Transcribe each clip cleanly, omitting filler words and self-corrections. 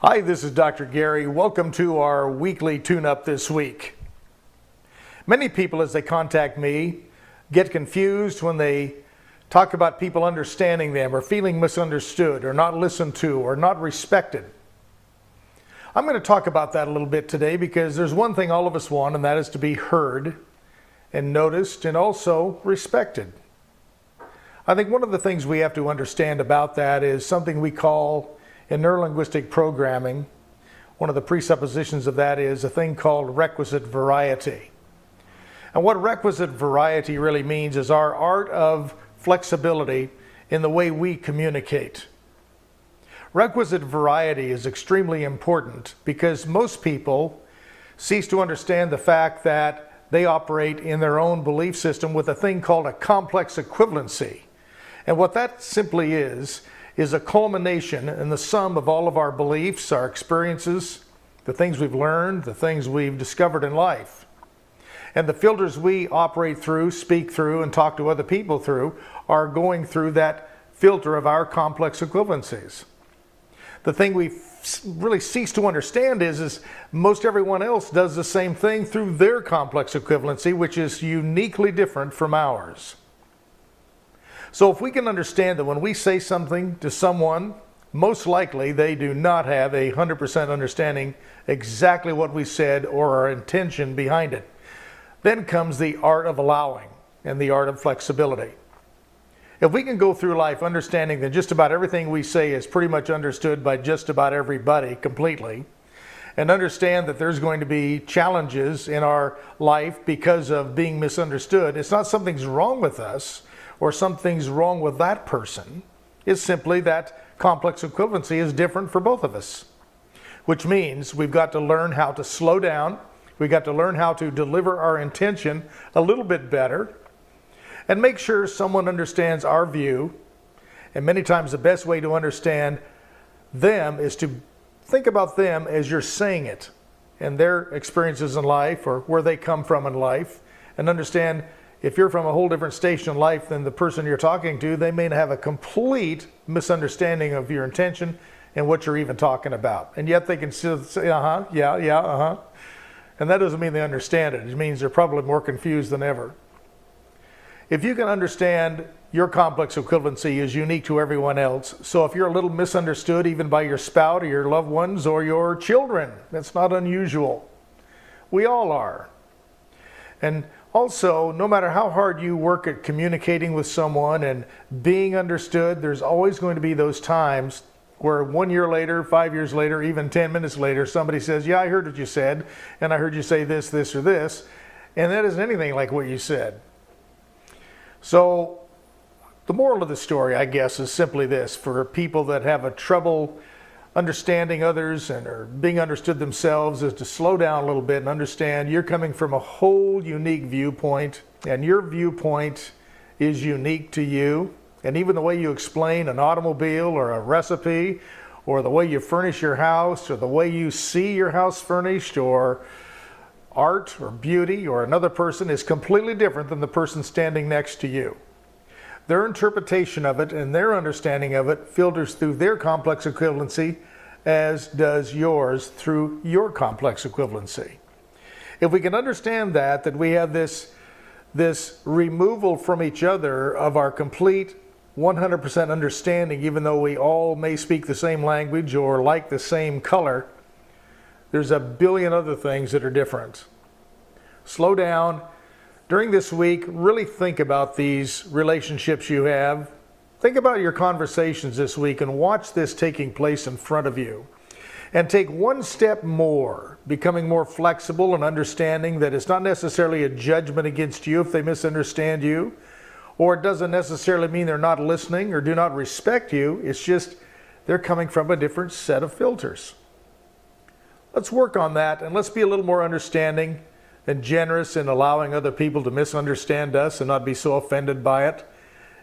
Hi, this is Dr. Gary. Welcome to our weekly tune-up this week. Many people, as they contact me, get confused when they talk about people understanding them or feeling misunderstood or not listened to or not respected. I'm going to talk about that a little bit today because there's one thing all of us want, and that is to be heard and noticed and also respected. I think one of the things we have to understand about that is something we call in neurolinguistic programming, one of the presuppositions of that is a thing called requisite variety. And what requisite variety really means is our art of flexibility in the way we communicate. Requisite variety is extremely important because most people cease to understand the fact that they operate in their own belief system with a thing called a complex equivalency. And what that simply is a culmination and the sum of all of our beliefs, our experiences, the things we've learned, the things we've discovered in life. And the filters we operate through, speak through, and talk to other people through are going through that filter of our complex equivalencies. The thing we really cease to understand is most everyone else does the same thing through their complex equivalency, which is uniquely different from ours. So if we can understand that when we say something to someone, most likely they do not have 100% understanding exactly what we said or our intention behind it. Then comes the art of allowing and the art of flexibility. If we can go through life understanding that just about everything we say is pretty much understood by just about everybody completely, and understand that there's going to be challenges in our life because of being misunderstood, it's not something's wrong with us or something's wrong with that person. It's simply that complex equivalency is different for both of us, which means we've got to learn how to slow down. We've got to learn how to deliver our intention a little bit better and make sure someone understands our view. And many times the best way to understand them is to think about them as you're saying it and their experiences in life or where they come from in life, and understand if you're from a whole different station in life than the person you're talking to, they may have a complete misunderstanding of your intention and what you're even talking about. And yet they can still say, yeah. And that doesn't mean they understand it. It means they're probably more confused than ever. If you can understand your complex equivalency is unique to everyone else, so if you're a little misunderstood even by your spouse or your loved ones or your children, that's not unusual. We all are. And also, no matter how hard you work at communicating with someone and being understood, there's always going to be those times where 1 year later, 5 years later, even 10 minutes later, somebody says, yeah, I heard what you said, and I heard you say this, this, or this, and that isn't anything like what you said. So the moral of the story, I guess, is simply this: for people that have a trouble understanding others and are being understood themselves, is to slow down a little bit and understand you're coming from a whole unique viewpoint, and your viewpoint is unique to you. And even the way you explain an automobile or a recipe, or the way you furnish your house, or the way you see your house furnished, or art or beauty or another person, is completely different than the person standing next to you. Their interpretation of it and their understanding of it filters through their complex equivalency, as does yours through your complex equivalency. If we can understand that we have this removal from each other of our complete 100% understanding, even though we all may speak the same language or like the same color, there's a billion other things that are different. Slow down. During this week, really think about these relationships you have. Think about your conversations this week and watch this taking place in front of you. And take one step more, becoming more flexible and understanding that it's not necessarily a judgment against you if they misunderstand you, or it doesn't necessarily mean they're not listening or do not respect you. It's just they're coming from a different set of filters. Let's work on that, and let's be a little more understanding and generous in allowing other people to misunderstand us and not be so offended by it,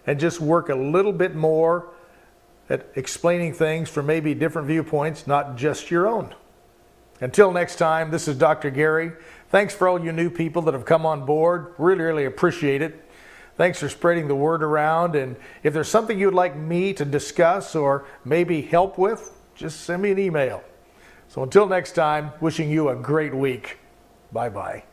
and just work a little bit more at explaining things from maybe different viewpoints, not just your own. Until next time, this is Dr. Gary. Thanks for all you new people that have come on board. Really appreciate it. Thanks for spreading the word around. And if there's something you'd like me to discuss or maybe help with, just send me an email. So until next time, wishing you a great week. Bye-bye.